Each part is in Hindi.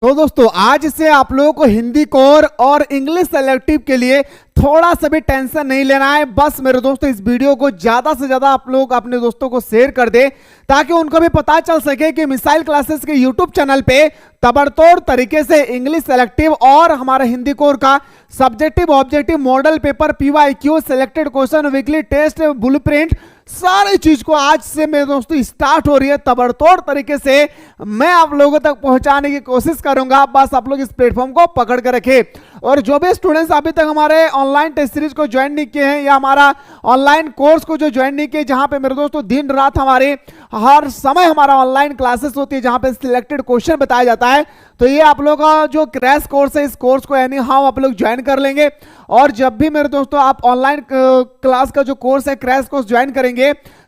तो दोस्तों आज से आप लोगों को हिंदी कोर और इंग्लिश सेलेक्टिव के लिए थोड़ा सा भी टेंशन नहीं लेना है। बस मेरे दोस्तों इस वीडियो को ज्यादा से ज्यादा आप लोग अपने दोस्तों को शेयर कर दे ताकि उनको भी पता चल सके कि मिसाइल क्लासेस के यूट्यूब चैनल पे तबड़तोड़ तरीके से इंग्लिश सेलेक्टिव और हमारा हिंदी कोर का subjective objective model paper PYQ selected question weekly test blueprint सारी चीज को आज से मेरे दोस्तों स्टार्ट हो रही है। तबड़तोड़ तरीके से मैं आप लोगों तक पहुंचाने की कोशिश करूंगा। बस आप लोग इस प्लेटफॉर्म को पकड़ कर रखें। और जो भी स्टूडेंट्स अभी तक हमारे ऑनलाइन टेस्ट सीरीज को ज्वाइन नहीं किए हैं या हमारा ऑनलाइन कोर्स को जो ज्वाइन नहीं किए, जहां पे मेरे दोस्तों दिन रात हमारे हर समय हमारा ऑनलाइन क्लासेस होती है, जहां पे सिलेक्टेड क्वेश्चन बताया जाता है, तो ये आप लोग का जो क्रैश कोर्स है, इस कोर्स को यानी हाउ आप लोग ज्वाइन कर लेंगे। और जब भी मेरे दोस्तों आप ऑनलाइन क्लास का जो कोर्स है क्रैश कोर्स ज्वाइन करेंगे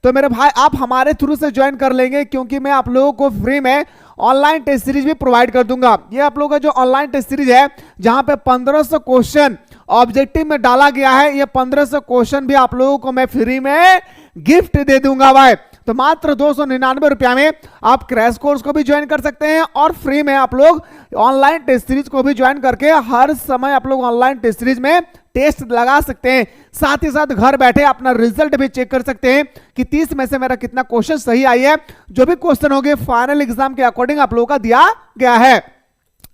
तो मेरे भाई आप हमारे थ्रू से ज्वाइन कर लेंगे, क्योंकि मैं आप लोगों को फ्री में ऑनलाइन टेस्ट सीरीज भी प्रोवाइड कर दूंगा। ये आप लोगों का जो ऑनलाइन टेस्ट सीरीज है जहां पे 1500 क्वेश्चन ऑब्जेक्टिव में डाला गया है, ये 1500 क्वेश्चन भी आप लोगों को मैं फ्री में गिफ्ट दे दूंगा भाई। तो मात्र 299 रुपया में आप क्रैश कोर्स को भी ज्वाइन कर सकते हैं और फ्री में आप लोग ऑनलाइन टेस्ट सीरीज को भी ज्वाइन करके हर समय आप लोग ऑनलाइन टेस्ट सीरीज में टेस्ट लगा सकते हैं। साथ ही साथ घर बैठे अपना रिजल्ट भी चेक कर सकते हैं कि 30 में से मेरा कितना क्वेश्चन सही आई है। जो भी क्वेश्चन होंगे फाइनल एग्जाम के अकॉर्डिंग आप लोगों का दिया गया है।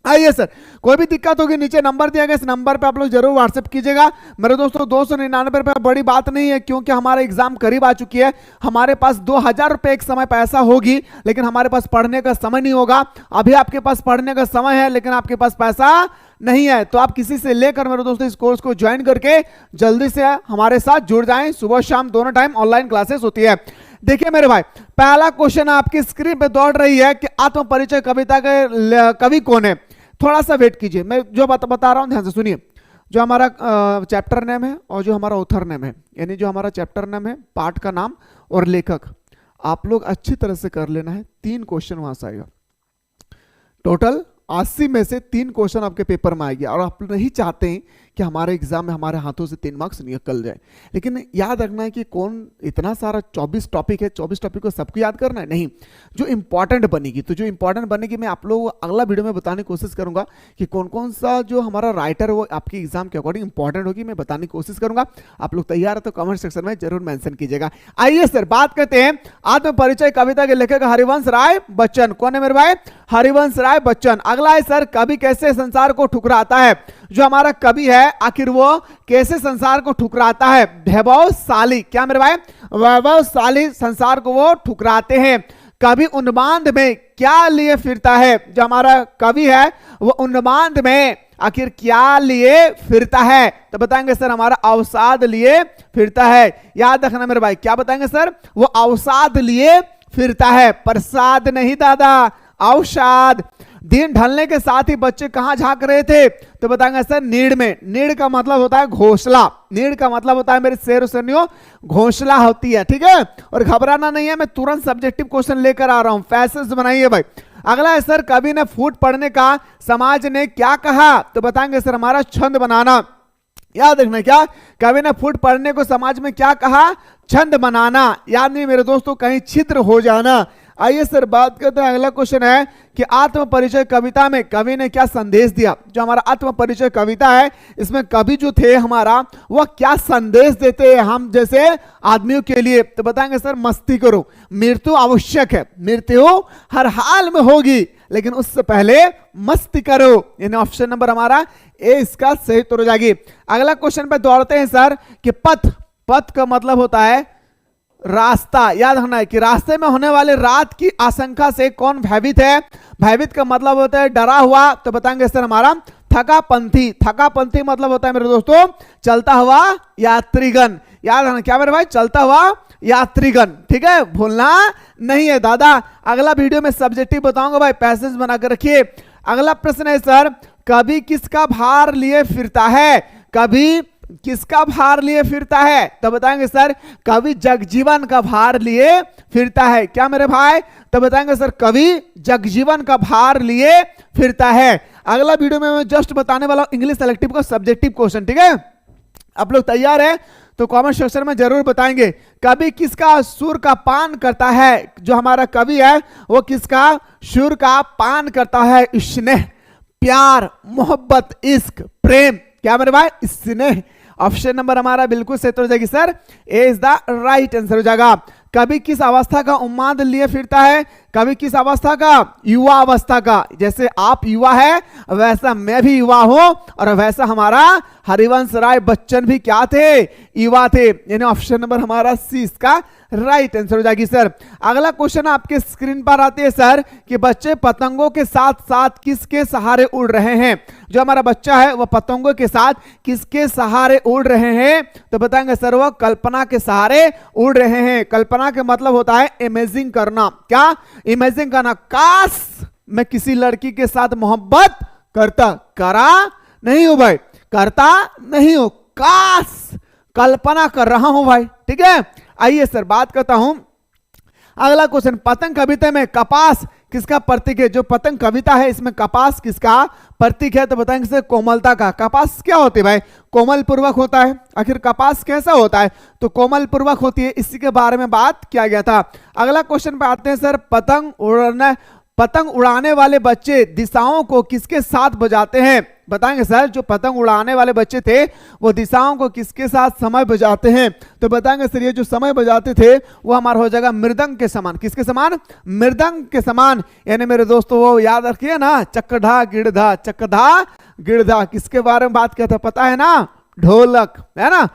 आइए सर, कोई भी दिक्कत होगी नीचे नंबर दिया गया, इस नंबर पे आप लोग जरूर व्हाट्सएप कीजिएगा। मेरे दोस्तों 299 रुपये बड़ी बात नहीं है, क्योंकि हमारा एग्जाम करीब आ चुकी है। हमारे पास 2000 रुपये एक समय पैसा होगी, लेकिन हमारे पास पढ़ने का समय नहीं होगा। अभी आपके पास पढ़ने का समय है लेकिन आपके पास पैसा नहीं है, तो आप किसी से लेकर मेरे दोस्तों इस कोर्स को ज्वाइन करके जल्दी से हमारे साथ जुड़ जाएं। सुबह शाम दोनों टाइम ऑनलाइन क्लासेस होती है। देखिए मेरे भाई, पहला क्वेश्चन आपकी स्क्रीन पे दौड़ रही है कि आत्म परिचय कविता के कवि कौन है। थोड़ा सा वेट कीजिए, मैं जो बता रहा हूं ध्यान से सुनिए। जो हमारा चैप्टर नेम है और जो हमारा ऑथर नेम है, यानी जो हमारा चैप्टर नेम है, पाठ का नाम और लेखक, आप लोग अच्छी तरह से कर लेना है। 3 क्वेश्चन वहां से आएगा। टोटल 80 में से 3 क्वेश्चन आपके पेपर में आएगी। और आप नहीं चाहते हैं कि हमारे एग्जाम में हमारे हाथों से 3 मार्क्स निकल जाए, लेकिन याद रखना है कि कौन इतना सारा 24 टॉपिक है, 24 टॉपिक को सबको याद करना है नहीं, जो इंपॉर्टेंट बनेगी। तो जो इंपॉर्टेंट बनेगी मैं आप लोगों को अगला वीडियो में बताने की कोशिश करूंगा कि कौन कौन सा जो हमारा राइटर वो आपके एग्जाम के अकॉर्डिंग इंपॉर्टेंट होगी, मैं बताने की कोशिश करूंगा। आप लोग तैयार है तो कमेंट सेक्शन में जरूर मेंशन कीजिएगा। आइए सर, बात करते हैं आत्म परिचय कविता के लेखक हरिवंश राय बच्चन। कौन है मेरे भाई? हरिवंश राय बच्चन। अगला है सर, कवि कैसे संसार को ठुकराता है। जो हमारा कवि है आखिर वो कैसे संसार को ठुकराता है? वैभवशाली। क्या मेरे भाई? वैभवशाली संसार को वो ठुकराते हैं। कवि उन्माद में क्या लिए फिरता है? जो हमारा कवि है वो उन्माद में आखिर क्या लिए फिरता है? तो बताएंगे सर हमारा अवसाद लिए फिरता है। याद रखना मेरे भाई, क्या बताएंगे सर? वो अवसाद लिए फिरता है, प्रसाद नहीं दादा, अवसाद। दिन ढलने के साथ ही बच्चे कहां झांक रहे थे? तो बताएंगे सर नीड़ में। नीड़ का मतलब होता है घोंसला। नीड़ का मतलब होता है मेरे शेर सुनियो, घोंसला होती है, ठीक है। और घबराना नहीं है, मैं तुरंत सब्जेक्टिव क्वेश्चन लेकर आ रहा हूं, पैसेज बनाइए भाई। अगला है सर, कवि ने फूट पड़ने का समाज ने क्या कहा? तो बताएंगे सर हमारा छंद बनाना। याद रखना, क्या कवि ने फूट पड़ने को समाज में क्या कहा? छंद बनाना। याद नहीं मेरे दोस्तों, कहीं छिद्र हो जाना। आइए सर बात करते हैं, अगला क्वेश्चन है कि आत्म परिचय कविता में कवि ने क्या संदेश दिया। जो हमारा आत्म परिचय कविता है, इसमें कवि जो थे हमारा वो क्या संदेश देते हैं हम जैसे आदमियों के लिए? तो बताएंगे सर मस्ती करो, मृत्यु आवश्यक है, मृत्यु हर हाल में होगी, लेकिन उससे पहले मस्ती करो। यानी ऑप्शन नंबर हमारा ए इसका सही उत्तर हो जाएगी। अगला क्वेश्चन पे दौड़ते हैं सर कि पथ। पथ का मतलब होता है रास्ता। याद रखना है कि रास्ते में होने वाले रात की आशंका से कौन भयभीत है? भयभीत का मतलब होता है डरा हुआ। तो बताएंगे सर हमारा थकापंथी। थकापंथी मतलब होता है मेरे दोस्तों चलता हुआ यात्रीगण। याद रखना, क्या मेरे भाई? चलता हुआ यात्रीगण, ठीक है, भूलना नहीं है दादा। अगला वीडियो में सब्जेक्टिव बताऊंगा भाई, पैसेज बनाकर रखिए। अगला प्रश्न है सर, कवि किसका भार लिए फिरता है? कवि किसका भार लिए फिरता है? तो बताएंगे सर कवि जगजीवन का भार लिए फिरता है। क्या मेरे भाई? तो बताएंगे सर कवि जगजीवन का भार लिए फिरता है। अगला वीडियो में मैं जस्ट बताने वाला हूं इंग्लिश सेलेक्टिव का सब्जेक्टिव क्वेश्चन, ठीक है। आप लोग तैयार है तो कमेंट सेक्शन में जरूर बताएंगे। कवि किसका सुर का पान करता है? जो हमारा कवि है वो किसका सुर का पान करता है? स्नेह। प्यार, मोहब्बत, इश्क, प्रेम। क्या मेरे भाई? स्नेह। ऑप्शन नंबर हमारा बिल्कुल सही हो जाएगी sir, A is the right answer हो जाएगा। कभी किस अवस्था का उन्माद लिए फिरता है? कभी किस अवस्था का? युवा अवस्था का। जैसे आप युवा है वैसा मैं भी युवा हूं, और वैसा हमारा हरिवंश राय बच्चन भी क्या थे? युवा थे। यानी ऑप्शन नंबर हमारा सी इसका राइट आंसर हो जाएगी सर। अगला क्वेश्चन आपके स्क्रीन पर आते हैं सर कि बच्चे पतंगों के साथ साथ किसके सहारे उड़ रहे हैं? जो हमारा बच्चा है वह पतंगों के साथ किसके सहारे उड़ रहे हैं? तो बताएंगे सर वह कल्पना के सहारे उड़ रहे हैं। कल्पना के मतलब होता है इमेजिन करना। क्या? इमेजिन करना। काश मैं किसी लड़की के साथ मोहब्बत करता, करा नहीं हूं भाई, करता नहीं हूं, काश कल्पना कर रहा हूं भाई। ठीक है, आइए सर बात करता हूं अगला क्वेश्चन। पतंग कविता में कपास किसका प्रतीक है? जो पतंग कविता है इसमें कपास किसका प्रतीक है? तो बताएंगे सर कोमलता का। कपास क्या होती है भाई? कोमल पूर्वक होता है। आखिर कपास कैसा होता है? तो कोमल पूर्वक होती है। इसी के बारे में बात किया गया था। अगला क्वेश्चन पे आते हैं सर। पतंग उड़ाने वाले बच्चे दिशाओं को किसके साथ बजाते हैं? बताएंगे सर जो पतंग उड़ाने वाले बच्चे थे वो दिशाओं को किसके साथ समय बजाते हैं? तो बताएंगे सर ये जो समय बजाते थे वो हमारा हो जाएगा मृदंग के समान। किसके समान? मृदंग के समान। यानी मेरे दोस्तों वो याद रखिए ना, चकधा गिड़धा, चकधा गिड़धा। किसके बारे में बात किया था पता है ना? ढोलक, है ना।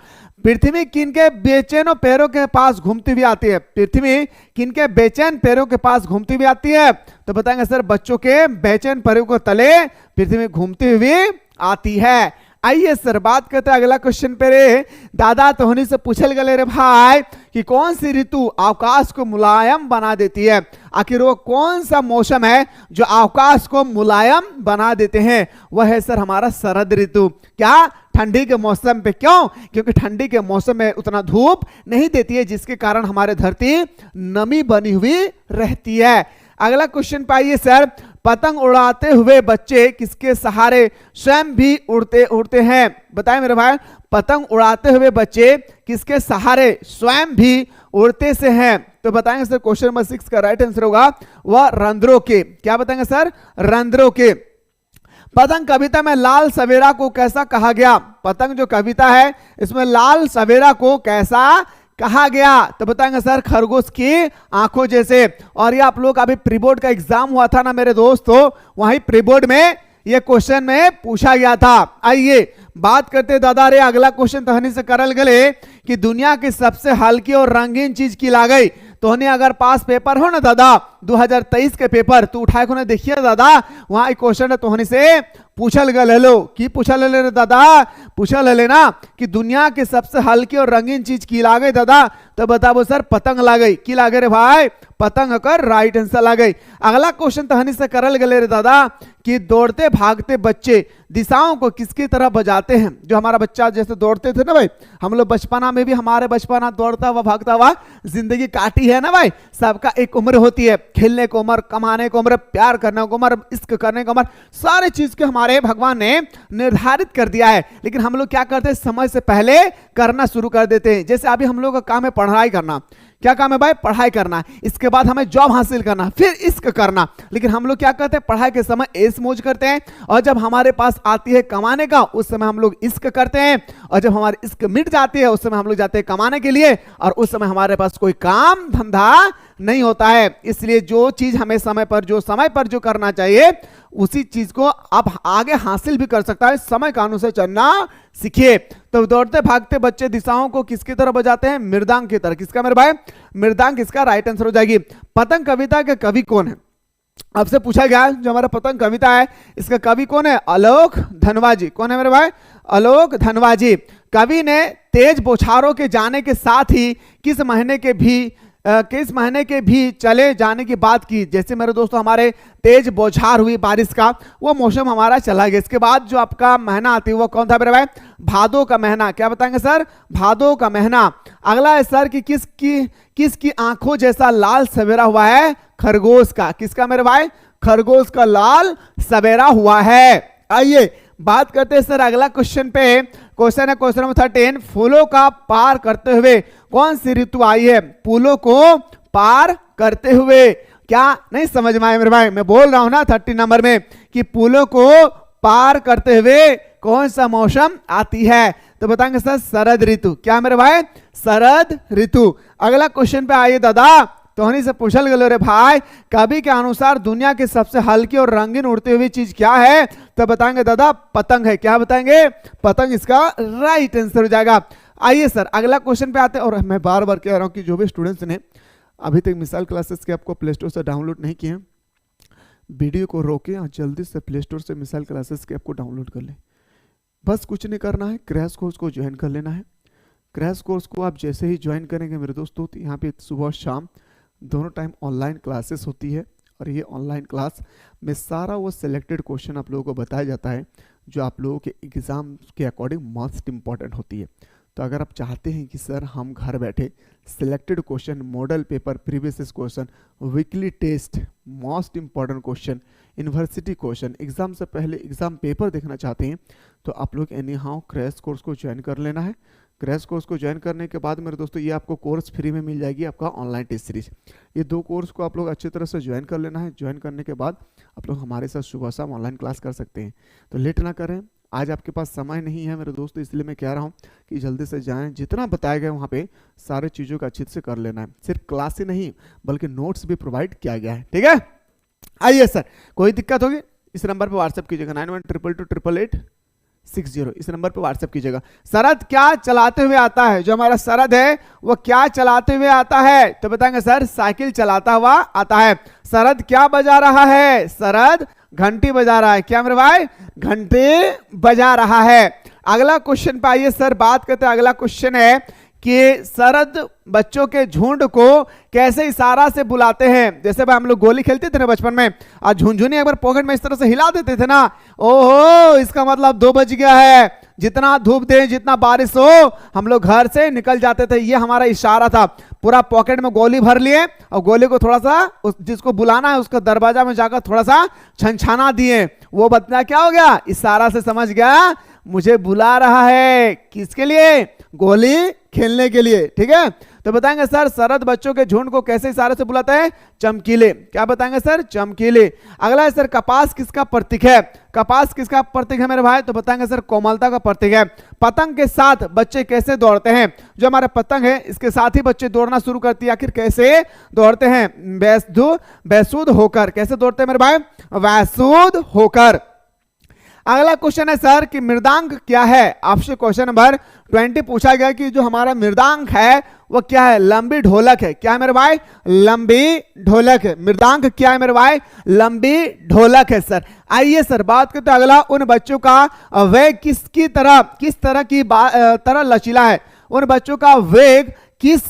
पृथ्वी किनके बेचैन पैरों के पास घूमती हुई आती है? पृथ्वी किनके बेचैन पैरों के पास घूमती हुई आती है? तो बताएंगे सर बच्चों के बेचैन पैरों को तले पृथ्वी घूमती हुई आती है। आइए सर बात करते हैं अगला क्वेश्चन पे। रे दादा तोहनी से पूछल गए रे भाई कि कौन सी ऋतु आकाश को मुलायम बना देती है? आखिर वो कौन सा मौसम है जो आकाश को मुलायम बना देते हैं? वह है सर हमारा शरद ऋतु। क्या? ठंडी के मौसम पे। क्यों? क्योंकि ठंडी के मौसम में उतना धूप नहीं देती है जिसके कारण हमारे धरती नमी बनी हुई रहती है। अगला क्वेश्चन पाइए सर। पतंग उड़ाते हुए बच्चे किसके सहारे स्वयं भी उड़ते उड़ते हैं? बताएं मेरे भाई पतंग उड़ाते हुए बच्चे किसके सहारे स्वयं भी उड़ते से हैं? तो बताएंगे सर क्वेश्चन नंबर 6 का राइट आंसर होगा वह रंध्रों के। क्या बताएंगे सर? रंध्रों के। पतंग कविता में लाल सवेरा को कैसा कहा गया? पतंग जो कविता है इसमें लाल सवेरा को कैसा कहा गया? तो बताएंगे सर खरगोश की आंखों जैसे। और ये आप लोग का अभी प्री बोर्ड का एग्जाम हुआ था ना मेरे दोस्तों, वहीं प्री बोर्ड में ये क्वेश्चन में पूछा गया था। आइए बात करते दादा रे अगला क्वेश्चन तहनी से करल गले कि दुनिया की सबसे हल्की और रंगीन चीज की ला गई। तोहनी अगर पास पेपर हो ना दादा 2023 के पेपर तो उठाए को देखिए दादा वहां एक क्वेश्चन तोहनी से पूछल गल हेलो की पूछल ले रे दादा? पूछल ले ना कि दुनिया की सबसे हल्की और रंगीन चीज की ला गई दादा? तो बताओ सर पतंग ला गई। की लागे रे भाई? पतंग कर राइट आंसर ला गई। अगला क्वेश्चन तहनी से करल गले रे दादा कि दौड़ते भागते बच्चे दिशाओं को किसकी तरह बजाते हैं? जो हमारा बच्चा जैसे दौड़ते थे ना भाई, हम लोग बचपना में भी हमारे बचपना दौड़ता हुआ भागता हुआ जिंदगी काटी है ना भाई। सबका एक उम्र होती है, खेलने को उम्र, कमाने को उम्र, प्यार करने को उम्र, इश्क करने को उम्र, सारे चीज के हमारे भगवान ने निर्धारित कर दिया है। लेकिन हम लोग क्या करते हैं समय से पहले करना शुरू कर देते हैं। जैसे अभी हम लोग का काम है पढ़ाई करना। क्या काम है भाई? पढ़ाई करना। इसके बाद हमें जॉब हासिल करना, फिर इश्क करना। लेकिन हम लोग क्या करते हैं? पढ़ाई के समय ऐश मौज करते हैं, और जब हमारे पास आती है कमाने का उस समय हम लोग इश्क करते हैं, और जब हमारी इश्क मिट जाती है उस समय हम लोग जाते हैं कमाने के लिए, और उस समय हमारे पास कोई काम धंधा नहीं होता है। इसलिए जो चीज हमें समय पर जो करना चाहिए उसी चीज को आप आगे हासिल भी कर सकता है। समय कानून से चलना सीखिए। तो दौड़ते भागते बच्चे दिशाओं को किसकी तरह बजाते हैं? मृदंग की तरह। किसका मेरे भाई? मृदंग। इसका राइट आंसर हो जाएगी। पतंग कविता के कवि कौन है? आपसे पूछा गया जो हमारा पतंग कविता है इसका कवि कौन है? आलोक धनवा जी। कौन है मेरे भाई? आलोक धनवा जी। कवि ने तेज बौछारों के जाने के साथ ही किस महीने के भी चले जाने की बात की? जैसे मेरे दोस्तों हमारे तेज बौछार हुई बारिश का, वो मौसम हमारा चला गया। इसके बाद जो आपका महीना आती है वो कौन था मेरे भाई? भादो का महीना। क्या बताएंगे सर? भादो का महीना। अगला है सर कि किसकी आंखों जैसा लाल सवेरा हुआ है? खरगोश का। किसका मेरे भाई? खरगोश का लाल सवेरा हुआ है। आइए बात करते हैं सर अगला क्वेश्चन पे। क्वेश्चन है क्वेश्चन नंबर 13। फूलों का पार करते हुए कौन सी ऋतु आई है? फूलों को पार करते हुए क्या नहीं समझ में आया मेरे भाई? मैं बोल रहा हूं ना 30 नंबर में कि पुलों को पार करते हुए कौन सा मौसम आती है? तो बताएंगे सर शरद ऋतु। क्या मेरे भाई? शरद ऋतु। अगला क्वेश्चन पे आइए दादा, तोहनी से पूछल गलो रे भाई, कवि के अनुसार दुनिया की सबसे हल्की और रंगीन उड़ती हुई चीज क्या है? तो बताएंगे दादा पतंग है। क्या बताएंगे? पतंग इसका राइट आंसर हो जाएगा। आइए सर अगला क्वेश्चन पे आते हैं। और मैं बार बार कह रहा हूं कि जो भी स्टूडेंट्स ने अभी तक मिसाल क्लासेस के आपको प्ले स्टोर से डाउनलोड नहीं किए हैं, वीडियो को रोके और जल्दी से प्ले स्टोर से मिसाल क्लासेस के आपको डाउनलोड कर लें। बस कुछ नहीं करना है, क्रैश कोर्स को ज्वाइन कर लेना है। क्रैश कोर्स को आप जैसे ही ज्वाइन करेंगे मेरे दोस्तों, तो यहाँ पे सुबह शाम दोनों टाइम ऑनलाइन क्लासेस होती है। और ये ऑनलाइन क्लास में सारा वो सिलेक्टेड क्वेश्चन आप लोगों को बताया जाता है जो आप लोगों के एग्ज़ाम के अकॉर्डिंग मोस्ट इंपॉर्टेंट होती है। तो अगर आप चाहते हैं कि सर हम घर बैठे selected question, model paper, previous question, weekly test, most important question, university question, exam से पहले एग्जाम पेपर देखना चाहते हैं, तो आप लोग एनी हाउ क्रैश कोर्स को ज्वाइन कर लेना है। क्रैश कोर्स को ज्वाइन करने के बाद मेरे दोस्तों ये आपको कोर्स फ्री में मिल जाएगी, आपका ऑनलाइन टेस्ट सीरीज। ये 2 कोर्स को आप लोग अच्छी तरह से ज्वाइन कर लेना है। ज्वाइन करने के बाद आप लोग हमारे साथ सुबह शाम ऑनलाइन क्लास कर सकते हैं। तो लेट ना करें, आज आपके पास समय नहीं है मेरे दोस्तों, इसलिए मैं कह रहा हूँ कि जल्दी से जाएं। जितना बताया गया वहाँ पे सारे चीज़ों का अच्छे से कर लेना है। सिर्फ क्लास ही नहीं बल्कि नोट्स भी प्रोवाइड किया गया है, ठीक है। आइए सर, कोई दिक्कत होगी इस नंबर पर व्हाट्सएप कीजिएगा 9122888860। इस नंबर पर व्हाट्सएप कीजिएगा। शरद क्या चलाते हुए आता है? जो हमारा शरद है वो क्या चलाते हुए आता है? तो बताएंगे सर साइकिल चलाता हुआ आता है। शरद क्या बजा रहा है? शरद घंटी बजा रहा है। क्या मेरे भाई? घंटी बजा रहा है। अगला क्वेश्चन पे आइए सर, बात करते हैं। अगला क्वेश्चन है कि शरद बच्चों के झुंड को कैसे इशारा से बुलाते हैं? जैसे भाई हम लोग गोली खेलते थे ना बचपन में, और झुंझुनी एक बार पॉकेट में इस तरह से हिला देते थे ना, ओहो इसका मतलब 2 बज गया है। जितना धूप दे, जितना बारिश हो, हम लोग घर से निकल जाते थे। ये हमारा इशारा था। पूरा पॉकेट में गोली भर लिए और गोली को थोड़ा सा जिसको बुलाना है उसका दरवाजा में जाकर थोड़ा सा छनछाना दिए। वो बतना क्या हो गया? इशारा से समझ गया मुझे बुला रहा है। किसके लिए? गोली खेलने के लिए, ठीक है। तो बताएंगे सर शरद बच्चों के झुंड को कैसे इशारे से बुलाता है? चमकीले। क्या बताएंगे सर? चमकीले। अगला है सर कपास किसका प्रतीक है? कपास किसका प्रतीक है मेरे भाई? तो बताएंगे सर कोमलता का प्रतीक है। पतंग के साथ बच्चे कैसे दौड़ते हैं? जो हमारा पतंग है इसके साथ ही बच्चे दौड़ना शुरू करती है। आखिर कैसे दौड़ते हैं? बेसुध होकर। कैसे दौड़ते हैं मेरे भाई? बेसुध होकर। अगला क्वेश्चन है सर कि मृदांक क्या है? आपसे क्वेश्चन नंबर 20 पूछा गया कि जो हमारा मृदांक है वो क्या है? लंबी ढोलक है। क्या है मेरे भाई? लंबी ढोलक है। मृदांक क्या है मेरे भाई? लंबी ढोलक है सर। आइए सर बात करते हैं अगला, उन बच्चों का वेग किस तरह लचीला है? उन बच्चों का वेग किस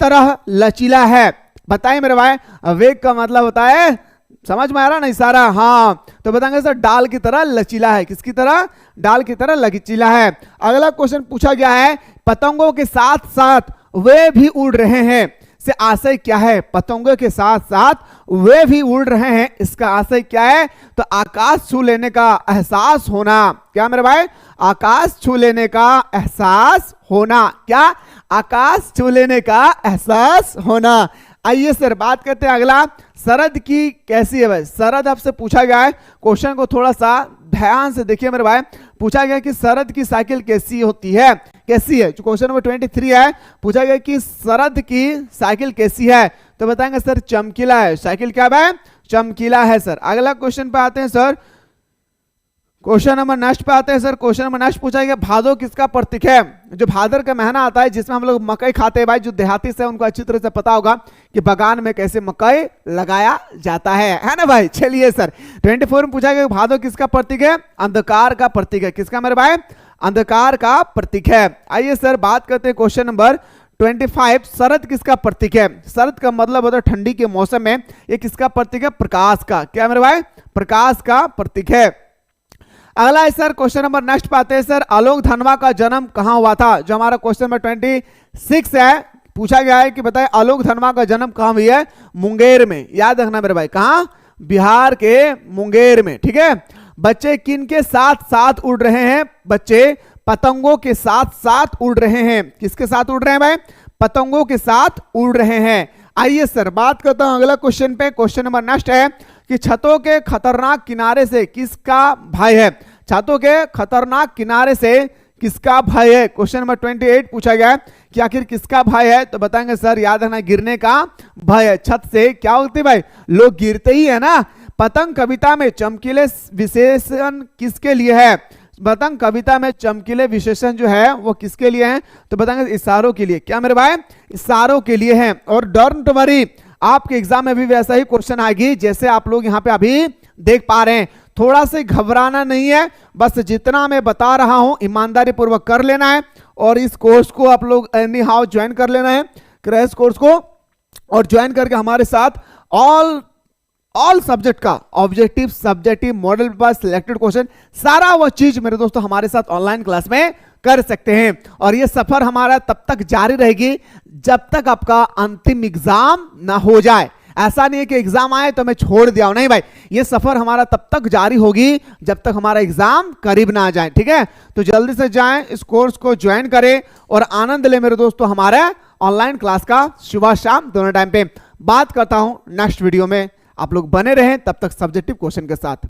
तरह लचीला है? बताइए मेरे भाई। वेग का मतलब होता है, समझ में आ रहा ना इशारा? हाँ, तो बताएंगे सर डाल की तरह लचीला है। किसकी तरह? डाल की तरह लचीला है। अगला क्वेश्चन पूछा गया है पतंगों के साथ साथ वे भी उड़ रहे हैं, से आशय क्या है? पतंगों के साथ साथ वे भी उड़ रहे हैं, इसका आशय क्या है? तो आकाश छू लेने का एहसास होना। क्या मेरे भाई? आकाश छू लेने का एहसास होना। क्या? आकाश छू लेने का एहसास होना। आइए सर बात करते हैं अगला, शरद की कैसी है भाई? शरद आपसे पूछा गया है। क्वेश्चन को थोड़ा सा ध्यान से देखिए मेरे भाई। पूछा गया कि शरद की साइकिल कैसी होती है? कैसी है? जो क्वेश्चन नंबर 23 है, पूछा गया कि शरद की साइकिल कैसी है? तो बताएंगे सर चमकीला है। साइकिल क्या है? चमकीला है सर। अगला क्वेश्चन पे आते हैं सर, क्वेश्चन नंबर नेक्स्ट पे आते हैं सर। क्वेश्चन नंबर नेक्स्ट पूछा गया भादो किसका प्रतीक है? जो भादर का महीना आता है जिसमें हम लोग मकई खाते हैं भाई, जो देहाती से उनको अच्छी तरह से पता होगा कि बागान में कैसे मकई लगाया जाता है ना भाई। चलिए सर 24 में पूछा गया भादो किसका प्रतीक है? अंधकार का प्रतीक है। किसका मेरे भाई? अंधकार का प्रतीक है। आइए सर बात करते हैं क्वेश्चन नंबर 25, शरद किसका प्रतीक है? शरद का मतलब होता है ठंडी के मौसम में। ये किसका प्रतीक है? प्रकाश का। क्या मेरे भाई? प्रकाश का प्रतीक है। अगला है सर क्वेश्चन नंबर नेक्स्ट पाते हैं सर, आलोक धनवा का जन्म कहां हुआ था? जो हमारा क्वेश्चन नंबर 26 है, पूछा गया है कि बताए आलोक धनवा का जन्म कहां हुई है? मुंगेर में। याद रखना मेरे भाई, कहां? बिहार के मुंगेर में, ठीक है। बच्चे किन के साथ साथ उड़ रहे हैं? बच्चे पतंगों के साथ साथ उड़ रहे हैं। किसके साथ उड़ रहे हैं भाई? पतंगों के साथ उड़ रहे हैं। आइए सर बात करता हूं अगला क्वेश्चन पे। क्वेश्चन नंबर नेक्स्ट है कि छतों के खतरनाक किनारे से किसका भय है? छतों के खतरनाक किनारे से किसका भय है? क्वेश्चन नंबर 28 पूछा गया है कि आखिर किसका भय है? तो बताएंगे सर याद रखना गिरने का भय है। छत से क्या होती है भाई? लोग गिरते ही है ना। पतंग कविता में चमकीले विशेषण किसके लिए है? पतंग कविता में चमकीले विशेषण जो है वो किसके लिए हैं? तो बताएंगे इशारों के लिए। क्या मेरे भाई? इशारों के लिए हैं। और डोंट वरी, आपके एग्जाम में भी वैसा ही क्वेश्चन आएगी जैसे आप लोग यहाँ पे अभी देख पा रहे हैं। थोड़ा से घबराना नहीं है, बस जितना मैं बता रहा हूं ईमानदारी पूर्वक कर लेना है। और इस कोर्स को आप लोग एनी हाउ ज्वाइन कर लेना है, क्रैश कोर्स को, और ज्वाइन करके हमारे साथ ऑल सब्जेक्ट का objective, subjective, model paper, selected question, सारा वो चीज मेरे दोस्तों हमारे साथ ऑनलाइन क्लास में कर सकते हैं। और ये सफर हमारा तब तक जारी रहेगी जब तक आपका अंतिम एग्जाम ना हो जाए। ऐसा नहीं है कि एग्जाम आए तो मैं छोड़ दिया हूं, नहीं भाई, ये सफर हमारा तब तक जारी होगी जब तक हमारा एग्जाम करीब ना आ जाए। ठीक है, तो जल्दी से जाएं, इस कोर्स को ज्वाइन करें और आनंद ले मेरे दोस्तों हमारे ऑनलाइन क्लास का। सुबह शाम दोनों टाइम पे बात करता हूं नेक्स्ट वीडियो में। आप लोग बने रहें तब तक सब्जेक्टिव क्वेश्चन के साथ।